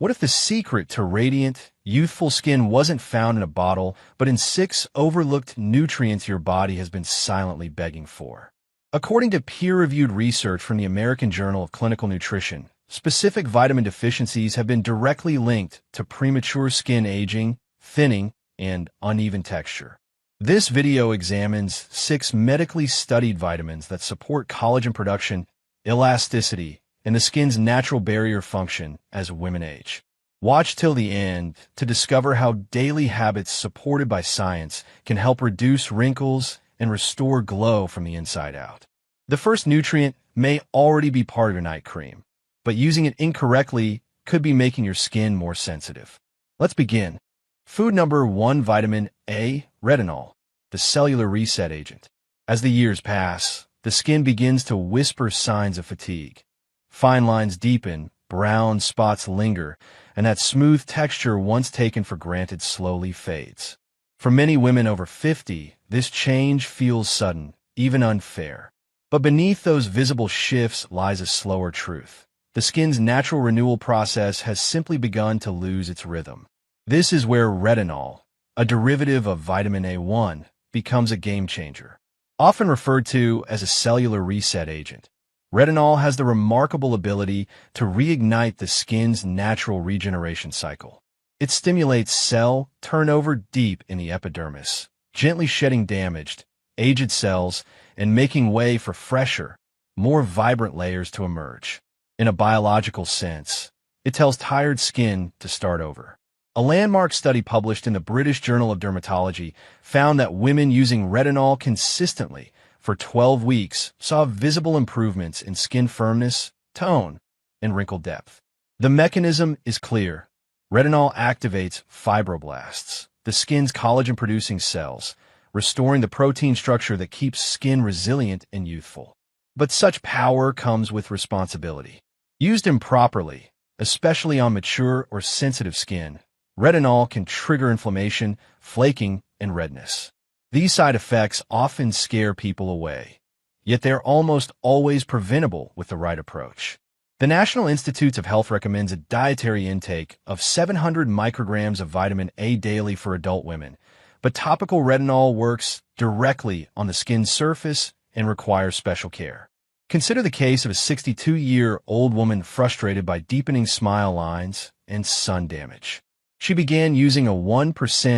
What if the secret to radiant, youthful skin wasn't found in a bottle, but in 6 overlooked nutrients your body has been silently begging for? According to peer-reviewed research from the American Journal of Clinical Nutrition, specific vitamin deficiencies have been directly linked to premature skin aging, thinning, and uneven texture. This video examines 6 medically studied vitamins that support collagen production, elasticity, and the skin's natural barrier function as women age. Watch till the end to discover how daily habits supported by science can help reduce wrinkles and restore glow from the inside out. The first nutrient may already be part of your night cream, but using it incorrectly could be making your skin more sensitive. Let's begin. Food number 1, vitamin A, retinol, the cellular reset agent. As the years pass, the skin begins to whisper signs of fatigue. Fine lines deepen, brown spots linger, and that smooth texture once taken for granted slowly fades. For many women over 50, this change feels sudden, even unfair. But beneath those visible shifts lies a slower truth. The skin's natural renewal process has simply begun to lose its rhythm. This is where retinol, a derivative of vitamin A1, becomes a game changer. Often referred to as a cellular reset agent, retinol has the remarkable ability to reignite the skin's natural regeneration cycle. It stimulates cell turnover deep in the epidermis, gently shedding damaged, aged cells and making way for fresher, more vibrant layers to emerge. In a biological sense, it tells tired skin to start over. A landmark study published in the British Journal of Dermatology found that women using retinol consistently for 12 weeks saw visible improvements in skin firmness, tone, and wrinkle depth. The mechanism is clear. Retinol activates fibroblasts, the skin's collagen-producing cells, restoring the protein structure that keeps skin resilient and youthful. But such power comes with responsibility. Used improperly, especially on mature or sensitive skin, retinol can trigger inflammation, flaking, and redness. These side effects often scare people away, yet they're almost always preventable with the right approach. The National Institutes of Health recommends a dietary intake of 700 micrograms of vitamin A daily for adult women, but topical retinol works directly on the skin's surface and requires special care. Consider the case of a 62-year-old woman frustrated by deepening smile lines and sun damage. She began using a 1%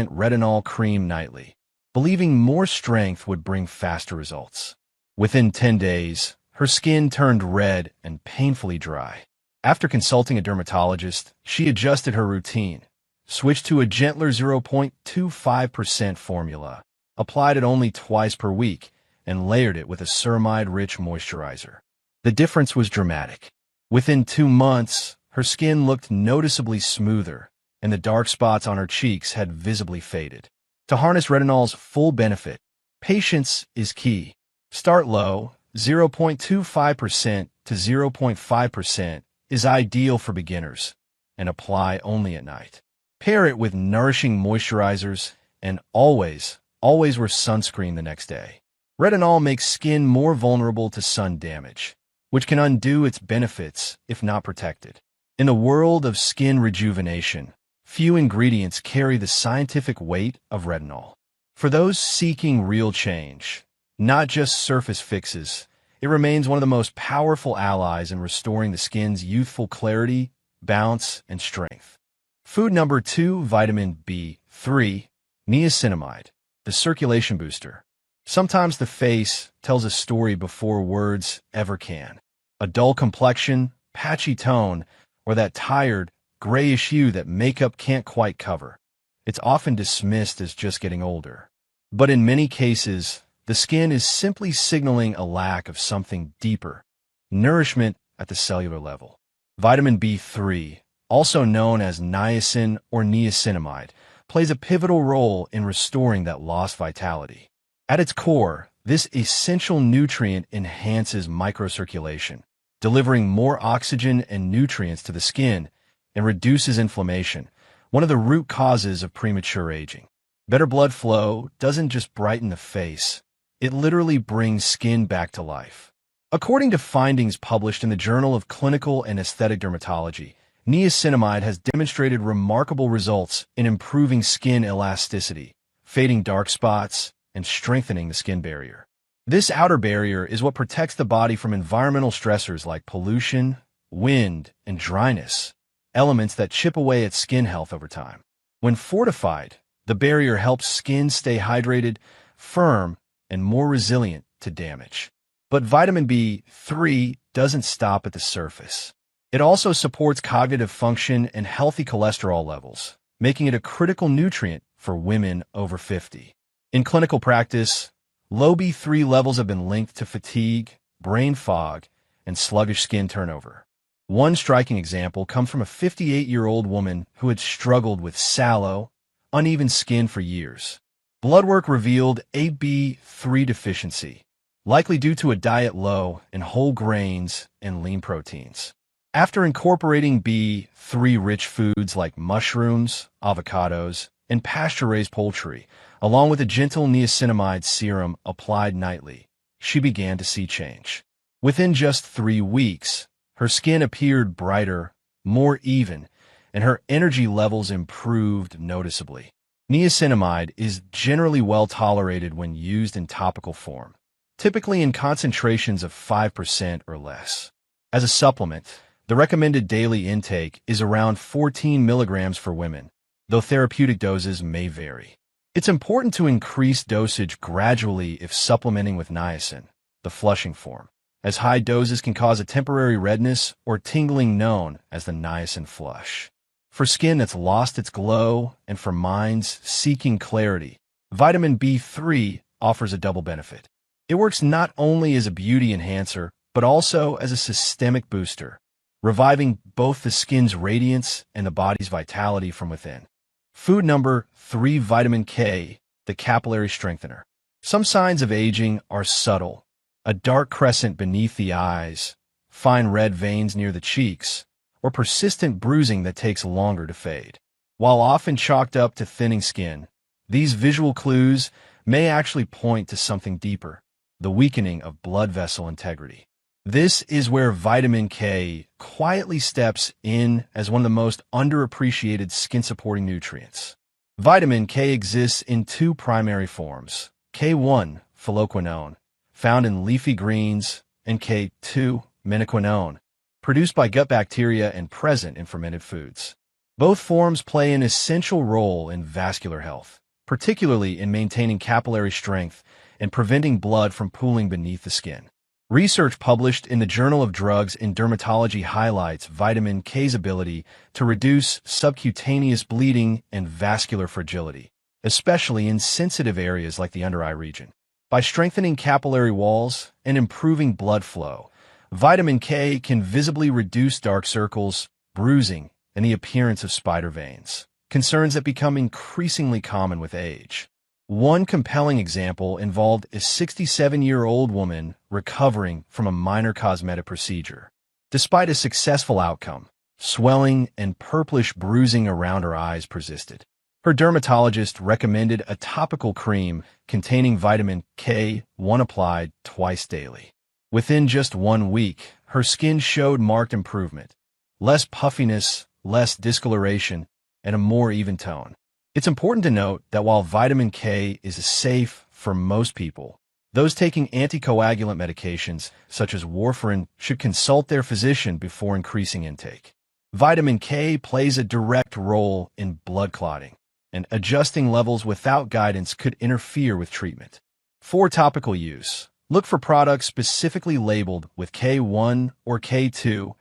retinol cream nightly, believing more strength would bring faster results. Within 10 days, her skin turned red and painfully dry. After consulting a dermatologist, she adjusted her routine, switched to a gentler 0.25% formula, applied it only twice per week, and layered it with a ceramide-rich moisturizer. The difference was dramatic. Within 2 months, her skin looked noticeably smoother, and the dark spots on her cheeks had visibly faded. To harness retinol's full benefit, patience is key. Start low, 0.25% to 0.5% is ideal for beginners, and apply only at night. Pair it with nourishing moisturizers, and always wear sunscreen the next day. Retinol makes skin more vulnerable to sun damage, which can undo its benefits if not protected. In the world of skin rejuvenation, few ingredients carry the scientific weight of retinol. For those seeking real change, not just surface fixes, it remains one of the most powerful allies in restoring the skin's youthful clarity, bounce, and strength. Food number 2, vitamin B3, niacinamide, the circulation booster. Sometimes the face tells a story before words ever can. A dull complexion, patchy tone, or that tired, grayish hue that makeup can't quite cover. It's often dismissed as just getting older. But in many cases, the skin is simply signaling a lack of something deeper, nourishment at the cellular level. Vitamin B3, also known as niacin or niacinamide, plays a pivotal role in restoring that lost vitality. At its core, this essential nutrient enhances microcirculation, delivering more oxygen and nutrients to the skin, and reduces inflammation, one of the root causes of premature aging. Better blood flow doesn't just brighten the face, it literally brings skin back to life. According to findings published in the Journal of Clinical and Aesthetic Dermatology, niacinamide has demonstrated remarkable results in improving skin elasticity, fading dark spots, and strengthening the skin barrier. This outer barrier is what protects the body from environmental stressors like pollution, wind, and dryness, elements that chip away at skin health over time. When fortified, the barrier helps skin stay hydrated, firm, and more resilient to damage. But vitamin B3 doesn't stop at the surface. It also supports cognitive function and healthy cholesterol levels, making it a critical nutrient for women over 50. In clinical practice, low B3 levels have been linked to fatigue, brain fog, and sluggish skin turnover. One striking example comes from a 58-year-old woman who had struggled with sallow, uneven skin for years. Blood work revealed a B3 deficiency, likely due to a diet low in whole grains and lean proteins. After incorporating B3-rich foods like mushrooms, avocados, and pasture-raised poultry, along with a gentle niacinamide serum applied nightly, she began to see change. Within just 3 weeks, her skin appeared brighter, more even, and her energy levels improved noticeably. Niacinamide is generally well tolerated when used in topical form, typically in concentrations of 5% or less. As a supplement, the recommended daily intake is around 14 milligrams for women, though therapeutic doses may vary. It's important to increase dosage gradually if supplementing with niacin, the flushing form, as high doses can cause a temporary redness or tingling known as the niacin flush. For skin that's lost its glow and for minds seeking clarity, vitamin B3 offers a double benefit. It works not only as a beauty enhancer, but also as a systemic booster, reviving both the skin's radiance and the body's vitality from within. Food number 3, vitamin K, the capillary strengthener. Some signs of aging are subtle: a dark crescent beneath the eyes, fine red veins near the cheeks, or persistent bruising that takes longer to fade. While often chalked up to thinning skin, these visual clues may actually point to something deeper: the weakening of blood vessel integrity. This is where vitamin K quietly steps in as one of the most underappreciated skin-supporting nutrients. Vitamin K exists in 2 primary forms: K1, phylloquinone, found in leafy greens, and K2, menaquinone, produced by gut bacteria and present in fermented foods. Both forms play an essential role in vascular health, particularly in maintaining capillary strength and preventing blood from pooling beneath the skin. Research published in the Journal of Drugs in Dermatology highlights vitamin K's ability to reduce subcutaneous bleeding and vascular fragility, especially in sensitive areas like the under-eye region. By strengthening capillary walls and improving blood flow, vitamin K can visibly reduce dark circles, bruising, and the appearance of spider veins, concerns that become increasingly common with age. One compelling example involved a 67-year-old woman recovering from a minor cosmetic procedure. Despite a successful outcome, swelling and purplish bruising around her eyes persisted. Her dermatologist recommended a topical cream containing vitamin K1 applied twice daily. Within just 1 week, her skin showed marked improvement: less puffiness, less discoloration, and a more even tone. It's important to note that while vitamin K is safe for most people, those taking anticoagulant medications, such as warfarin, should consult their physician before increasing intake. Vitamin K plays a direct role in blood clotting, and adjusting levels without guidance could interfere with treatment. For topical use, look for products specifically labeled with K1 or K2,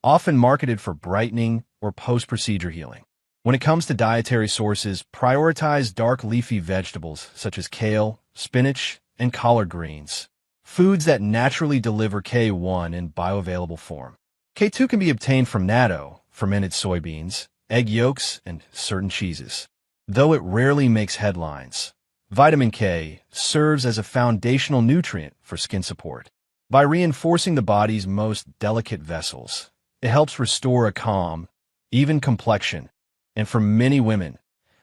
often marketed for brightening or post-procedure healing. When it comes to dietary sources, prioritize dark leafy vegetables such as kale, spinach, and collard greens, foods that naturally deliver K1 in bioavailable form. K2 can be obtained from natto, fermented soybeans, egg yolks, and certain cheeses. Though it rarely makes headlines, vitamin K serves as a foundational nutrient for skin support. By reinforcing the body's most delicate vessels, it helps restore a calm, even complexion. And for many women,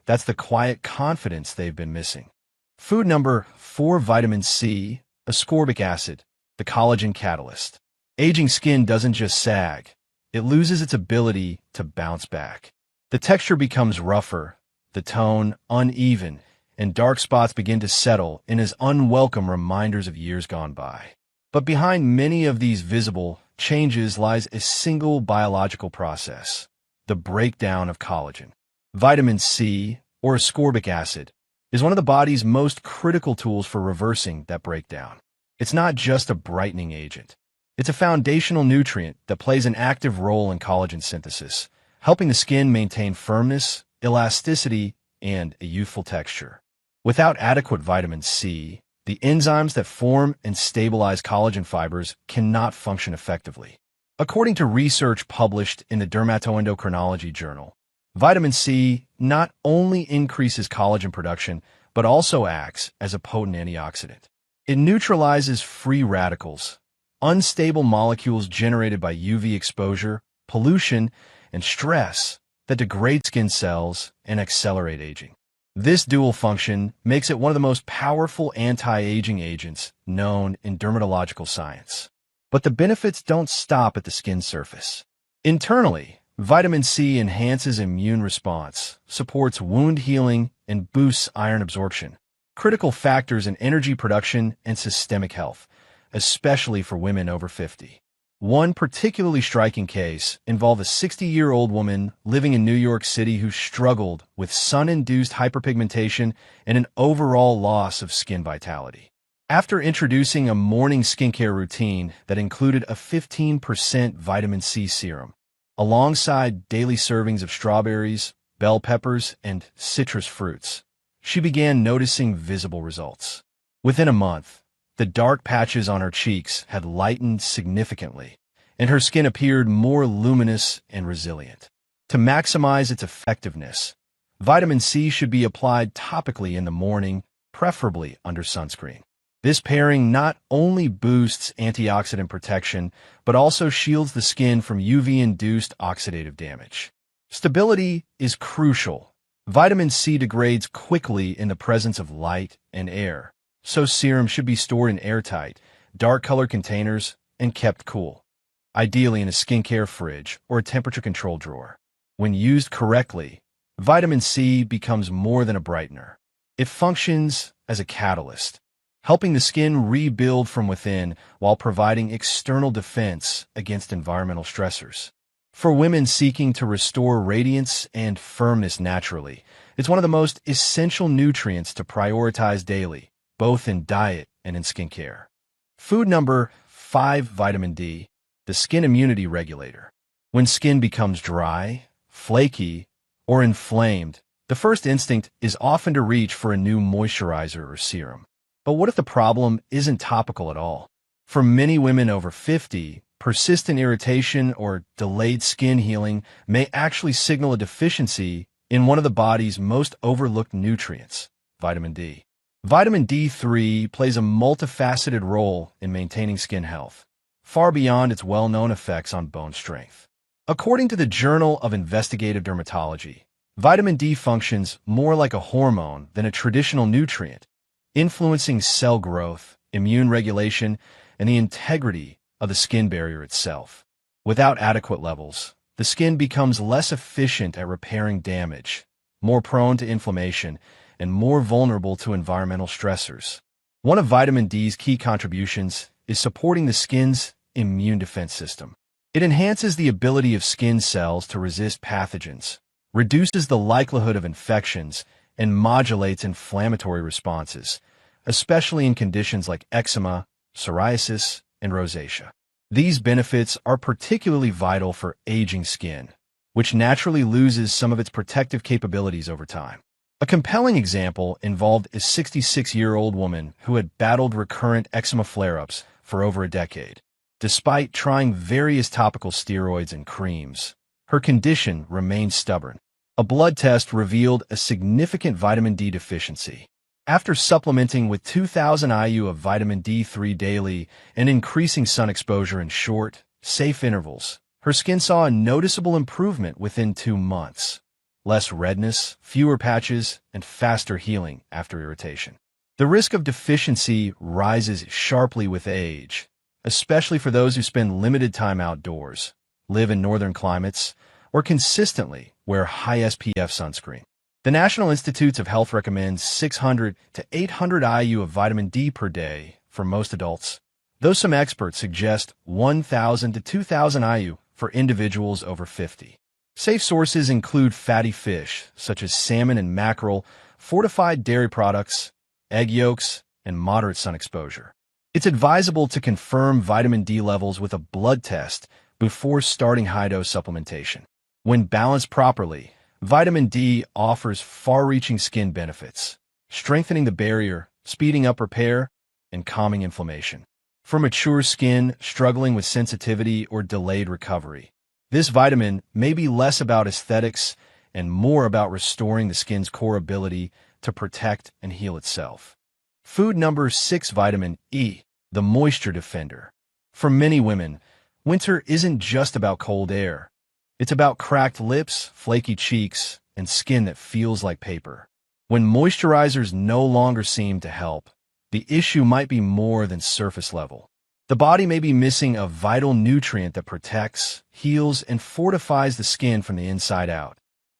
that's the quiet confidence they've been missing. Food number 4, vitamin C, ascorbic acid, the collagen catalyst. Aging skin doesn't just sag, it loses its ability to bounce back. The texture becomes rougher, the tone uneven, and dark spots begin to settle in as unwelcome reminders of years gone by. But behind many of these visible changes lies a single biological process: the breakdown of collagen. Vitamin C, or ascorbic acid, is one of the body's most critical tools for reversing that breakdown. It's not just a brightening agent. It's a foundational nutrient that plays an active role in collagen synthesis, helping the skin maintain firmness, elasticity, and a youthful texture. Without adequate vitamin C, the enzymes that form and stabilize collagen fibers cannot function effectively. According to research published in the Dermatoendocrinology journal, vitamin C not only increases collagen production, but also acts as a potent antioxidant. It neutralizes free radicals, unstable molecules generated by UV exposure, pollution, and stress that degrade skin cells and accelerate aging. This dual function makes it one of the most powerful anti-aging agents known in dermatological science. But the benefits don't stop at the skin surface. Internally, vitamin C enhances immune response, supports wound healing, and boosts iron absorption, critical factors in energy production and systemic health, especially for women over 50. One particularly striking case involved a 60-year-old woman living in New York City who struggled with sun-induced hyperpigmentation and an overall loss of skin vitality. After introducing a morning skincare routine that included a 15% vitamin C serum, alongside daily servings of strawberries, bell peppers, and citrus fruits, she began noticing visible results. Within a month, the dark patches on her cheeks had lightened significantly, and her skin appeared more luminous and resilient. To maximize its effectiveness, vitamin C should be applied topically in the morning, preferably under sunscreen. This pairing not only boosts antioxidant protection, but also shields the skin from UV-induced oxidative damage. Stability is crucial. Vitamin C degrades quickly in the presence of light and air, so serum should be stored in airtight, dark-colored containers and kept cool, ideally in a skincare fridge or a temperature-controlled drawer. When used correctly, vitamin C becomes more than a brightener. It functions as a catalyst, helping the skin rebuild from within while providing external defense against environmental stressors. For women seeking to restore radiance and firmness naturally, it's one of the most essential nutrients to prioritize daily, both in diet and in skincare. Food number 5: vitamin D, the skin immunity regulator. When skin becomes dry, flaky, or inflamed, the first instinct is often to reach for a new moisturizer or serum. But what if the problem isn't topical at all? For many women over 50, persistent irritation or delayed skin healing may actually signal a deficiency in one of the body's most overlooked nutrients, vitamin D. Vitamin D3 plays a multifaceted role in maintaining skin health, far beyond its well-known effects on bone strength. According to the Journal of Investigative Dermatology, vitamin D functions more like a hormone than a traditional nutrient, influencing cell growth, immune regulation, and the integrity of the skin barrier itself. Without adequate levels, the skin becomes less efficient at repairing damage, more prone to inflammation, and more vulnerable to environmental stressors. One of vitamin D's key contributions is supporting the skin's immune defense system. It enhances the ability of skin cells to resist pathogens, reduces the likelihood of infections, and modulates inflammatory responses, especially in conditions like eczema, psoriasis, and rosacea. These benefits are particularly vital for aging skin, which naturally loses some of its protective capabilities over time. A compelling example involved a 66-year-old woman who had battled recurrent eczema flare-ups for over a decade. Despite trying various topical steroids and creams, her condition remained stubborn. A blood test revealed a significant vitamin D deficiency. After supplementing with 2,000 IU of vitamin D3 daily and increasing sun exposure in short, safe intervals, her skin saw a noticeable improvement within 2 months. Less redness, fewer patches, and faster healing after irritation. The risk of deficiency rises sharply with age, especially for those who spend limited time outdoors, live in northern climates, or consistently wear high SPF sunscreen. The National Institutes of Health recommends 600 to 800 IU of vitamin D per day for most adults, though some experts suggest 1,000 to 2,000 IU for individuals over 50. Safe sources include fatty fish, such as salmon and mackerel, fortified dairy products, egg yolks, and moderate sun exposure. It's advisable to confirm vitamin D levels with a blood test before starting high-dose supplementation. When balanced properly, vitamin D offers far-reaching skin benefits, strengthening the barrier, speeding up repair, and calming inflammation. For mature skin struggling with sensitivity or delayed recovery, this vitamin may be less about aesthetics and more about restoring the skin's core ability to protect and heal itself. Food number 6, vitamin E, the moisture defender. For many women, winter isn't just about cold air. It's about cracked lips, flaky cheeks, and skin that feels like paper. When moisturizers no longer seem to help, the issue might be more than surface level. The body may be missing a vital nutrient that protects, heals, and fortifies the skin from the inside out.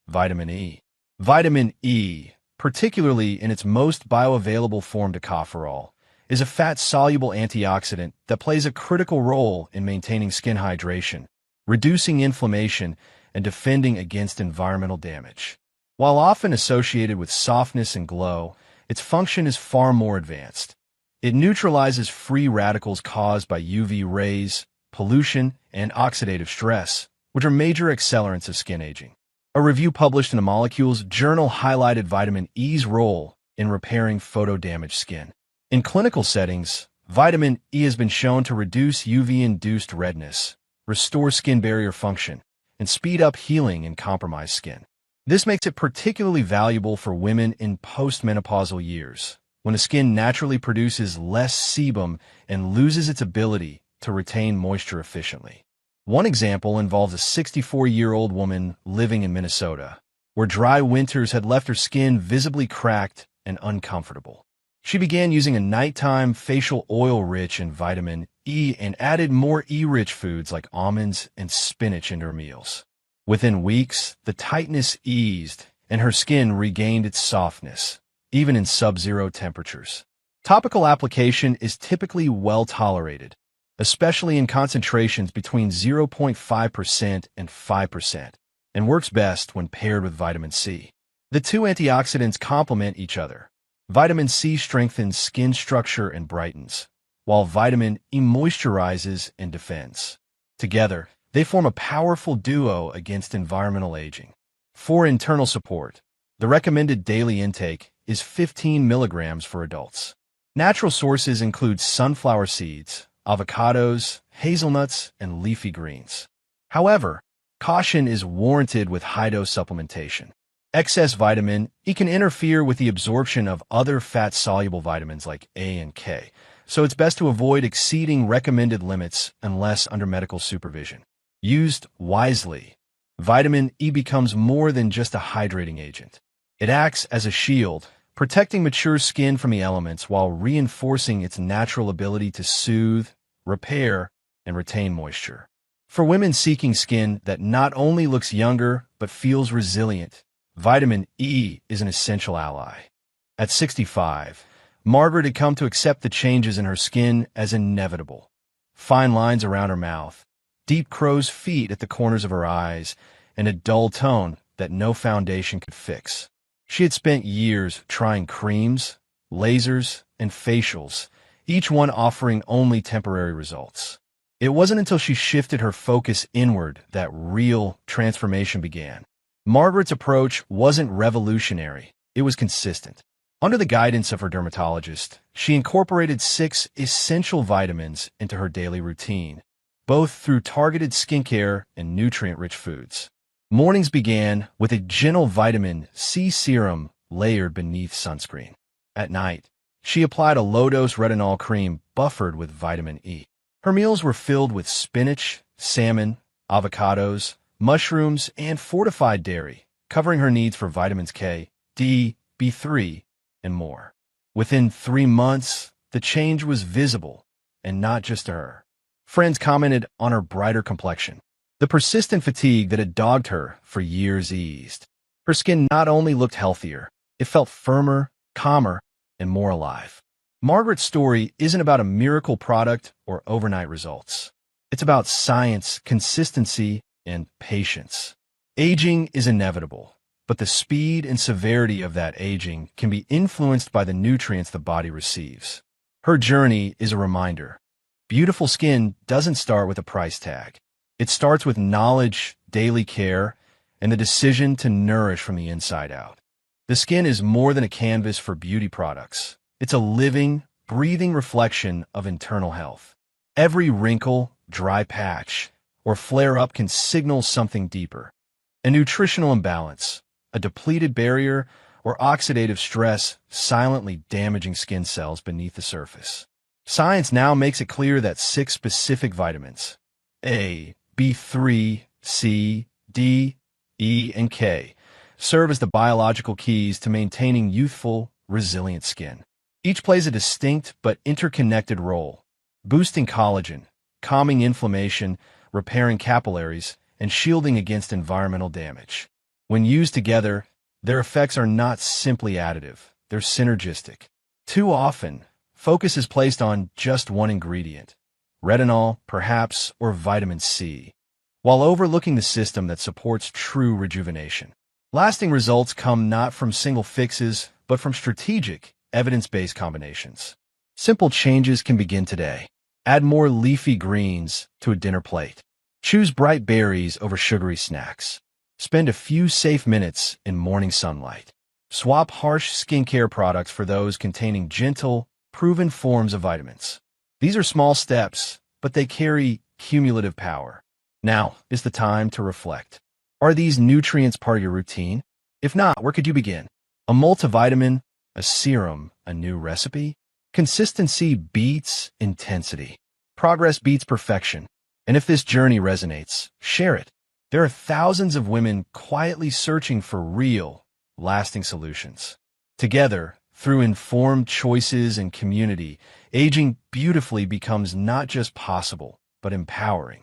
Vitamin E. Vitamin E, particularly in its most bioavailable form tocopherol, is a fat-soluble antioxidant that plays a critical role in maintaining skin hydration, reducing inflammation, and defending against environmental damage. While often associated with softness and glow, its function is far more advanced. It neutralizes free radicals caused by UV rays, pollution, and oxidative stress, which are major accelerants of skin aging. A review published in the Molecules journal highlighted vitamin E's role in repairing photo-damaged skin. In clinical settings, vitamin E has been shown to reduce UV-induced redness, restore skin barrier function, and speed up healing in compromised skin. This makes it particularly valuable for women in postmenopausal years, when the skin naturally produces less sebum and loses its ability to retain moisture efficiently. One example involves a 64-year-old woman living in Minnesota, where dry winters had left her skin visibly cracked and uncomfortable. She began using a nighttime facial oil rich in vitamin E and added more E-rich foods like almonds and spinach into her meals. Within weeks, the tightness eased and her skin regained its softness, even in sub-zero temperatures. Topical application is typically well tolerated, especially in concentrations between 0.5% and 5%, and works best when paired with vitamin C. The two antioxidants complement each other. Vitamin C strengthens skin structure and brightens, while vitamin E moisturizes and defends. Together, they form a powerful duo against environmental aging. For internal support, the recommended daily intake is 15 milligrams for adults. Natural sources include sunflower seeds, avocados, hazelnuts, and leafy greens. However, caution is warranted with high-dose supplementation. Excess vitamin E can interfere with the absorption of other fat-soluble vitamins like A and K, so it's best to avoid exceeding recommended limits unless under medical supervision. Used wisely, vitamin E becomes more than just a hydrating agent. It acts as a shield, protecting mature skin from the elements while reinforcing its natural ability to soothe, repair, and retain moisture. For women seeking skin that not only looks younger but feels resilient, vitamin E is an essential ally. At 65, Margaret had come to accept the changes in her skin as inevitable. Fine lines around her mouth, deep crow's feet at the corners of her eyes, and a dull tone that no foundation could fix. She had spent years trying creams, lasers, and facials, each one offering only temporary results. It wasn't until she shifted her focus inward that real transformation began. Margaret's approach wasn't revolutionary, it was consistent. Under the guidance of her dermatologist, she incorporated 6 essential vitamins into her daily routine, both through targeted skincare and nutrient-rich foods. Mornings began with a gentle vitamin C serum layered beneath sunscreen. At night, she applied a low-dose retinol cream buffered with vitamin E. Her meals were filled with spinach, salmon, avocados, mushrooms, and fortified dairy, covering her needs for vitamins K, D, B3, and more. Within 3 months, the change was visible, and not just to her. Friends commented on her brighter complexion, The persistent fatigue that had dogged her for years eased. Her skin not only looked healthier, it felt firmer, calmer, and more alive. Margaret's story isn't about a miracle product or overnight results. It's about science, consistency, and patience. Aging is inevitable, but the speed and severity of that aging can be influenced by the nutrients the body receives. Her journey is a reminder. Beautiful skin doesn't start with a price tag. It starts with knowledge, daily care, and the decision to nourish from the inside out. The skin is more than a canvas for beauty products. It's a living, breathing reflection of internal health. Every wrinkle, dry patch, or flare-up can signal something deeper. A nutritional imbalance, a depleted barrier, or oxidative stress silently damaging skin cells beneath the surface. Science now makes it clear that 6 specific vitamins, A, B3, C, D, E, and K, serve as the biological keys to maintaining youthful, resilient skin. Each plays a distinct but interconnected role, boosting collagen, calming inflammation, repairing capillaries, and shielding against environmental damage. When used together, their effects are not simply additive, they're synergistic. Too often, focus is placed on just one ingredient, retinol, perhaps, or vitamin C, while overlooking the system that supports true rejuvenation. Lasting results come not from single fixes, but from strategic, evidence-based combinations. Simple changes can begin today. Add more leafy greens to a dinner plate. Choose bright berries over sugary snacks. Spend a few safe minutes in morning sunlight. Swap harsh skincare products for those containing gentle, proven forms of vitamins. These are small steps, but they carry cumulative power. Now is the time to reflect. Are these nutrients part of your routine? If not, where could you begin? A multivitamin, a serum, a new recipe? Consistency beats intensity. Progress beats perfection. And if this journey resonates, share it. There are thousands of women quietly searching for real, lasting solutions. Together, through informed choices and community, aging beautifully becomes not just possible, but empowering.